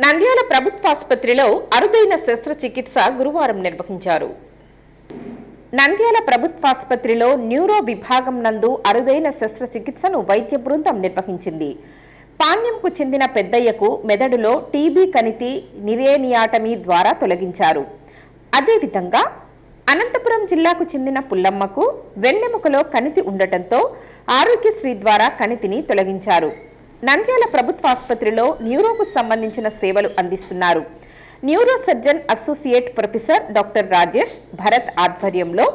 నంద్యాల ప్రభుత్వాసుపత్రిలో అరుదైన శస్త్రచికిత్స గురువారం నిర్వహించారు. నంద్యాల ప్రభుత్వాసుపత్రిలో న్యూరో విభాగం నందు అరుదైన శస్త్రచికిత్సను వైద్య బృందం నిర్వహించింది. పాణ్యంకు చెందిన పెద్దయ్యకు మెదడులో టీబీ కణితి నిరేనియాటమీ ద్వారా తొలగించారు. అదేవిధంగా అనంతపురం జిల్లాకు చెందిన పుల్లమ్మకు వెన్నెముకలో కణితి ఉండటంతో ఆరోగ్యశ్రీ ద్వారా కణితిని తొలగించారు. నంద్యాల ప్రభుత్వాసుపత్రిలో న్యూరోకు సంబంధించిన సేవలు అందిస్తున్నారు. Neuro surgeon associate professor doctor Rajesh Bharat ఆధ్వర్యంలో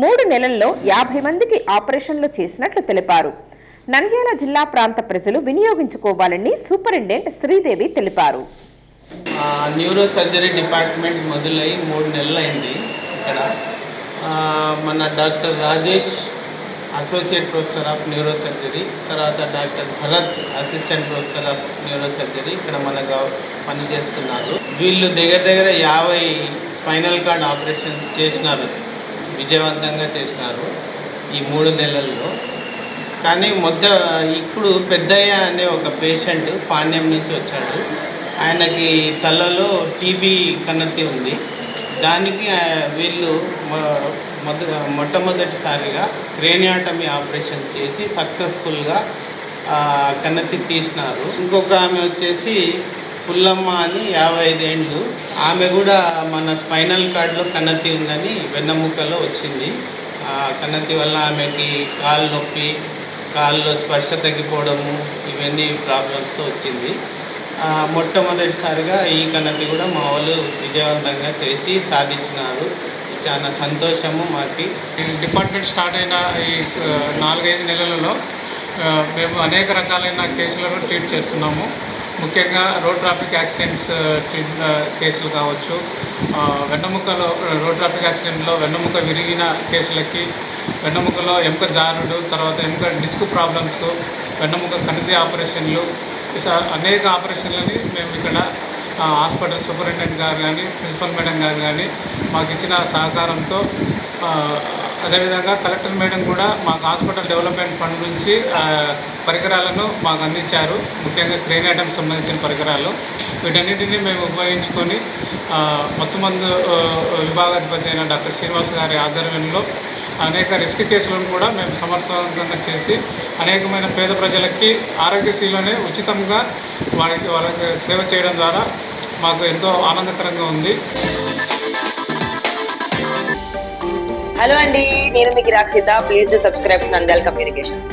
3 నెలల్లో 50 మందికి ఆపరేషన్లు చేసినట్లు తెలిపారు. నంద్యాల జిల్లా ప్రాంత ప్రజలు వినియోగించుకోవాలని సూపరింటెండెంట్ శ్రీదేవి తెలిపారు. న్యూరో సర్జరీ డిపార్ట్మెంట్ మొదలై 3 నెలలు అయింది. ఇక్కడ మన doctor Rajesh associate professor of neurosurgery, తర్వాత doctor Bharat assistant professor of neurosurgery ఇక్కడ మనకు పనిచేస్తున్నారు. వీళ్ళు దగ్గర 50 స్పైనల్ కార్డ్ ఆపరేషన్స్ చేసినారు, విజయవంతంగా చేసినారు ఈ 3 నెలల్లో. కానీ ఇప్పుడు పెద్దయ్య అనే ఒక పేషెంట్ పాణ్యం నుంచి వచ్చాడు. ఆయనకి తలలో టీబీ కణతి ఉంది. దానికి వీళ్ళు మొట్టమొదటిసారిగా క్రేనియాటమీ ఆపరేషన్ చేసి సక్సెస్ఫుల్గా కణతి తీసినారు. ఇంకొక ఆమె వచ్చేసి పుల్లమ్మ అని 55 ఏళ్ళు. ఆమె కూడా మన స్పైనల్ కార్డ్లో కణతి ఉందని వెన్నెముకలో వచ్చింది. కణతి వల్ల ఆమెకి కాలు నొప్పి, కాళ్ళలో స్పర్శ తగ్గిపోవడము, ఇవన్నీ ప్రాబ్లమ్స్తో వచ్చింది. మొట్టమొదటిసారిగా ఈ కణతి కూడా మా వాళ్ళు విజయవంతంగా చేసి సాధించినారు. చాలా సంతోషము మాకు. డిపార్ట్మెంట్ స్టార్ట్ అయిన ఈ 4-5 నెలలలో మేము అనేక రకాలైన కేసులను ట్రీట్ చేస్తున్నాము. ముఖ్యంగా రోడ్ ట్రాఫిక్ యాక్సిడెంట్స్ కేసులు కావచ్చు, వెన్నెముకలో రోడ్ ట్రాఫిక్ యాక్సిడెంట్లో వెన్నెముక విరిగిన కేసులకి, వెన్నెముకలో ఎముక జారుడు, తర్వాత ఎముక డిస్క్ ప్రాబ్లమ్స్, వెన్నెముక కణితి ఆపరేషన్లు, అనేక ఆపరేషన్లని మేము ఇక్కడ హాస్పిటల్ సూపరింటెండెంట్ గారు కానీ, ప్రిన్సిపల్ మేడం గారు కానీ మాకు ఇచ్చిన సహకారంతో, అదేవిధంగా కలెక్టర్ మేడం కూడా మాకు హాస్పిటల్ డెవలప్మెంట్ ఫండ్ నుంచి పరికరాలను మాకు అందించారు. ముఖ్యంగా క్రేనియాటమ్ సంబంధించిన పరికరాలు. వీటన్నిటిని మేము ఉపయోగించుకొని మొత్తమందు విభాగాధిపతి అయిన డాక్టర్ శ్రీనివాస్ గారి ఆధ్వర్యంలో అనేక రిస్క్ కేసులను కూడా మేము సమర్థవంతంగా చేసి అనేకమైన పేద ప్రజలకి ఆరోగ్యశ్రీలోనే ఉచితంగా వాళ్ళకి సేవ చేయడం ద్వారా మాకు ఎంతో ఆనందకరంగా ఉంది. హలో అండి, నేను మీకు Rakshitha. Please do subscribe to Nandyal communications.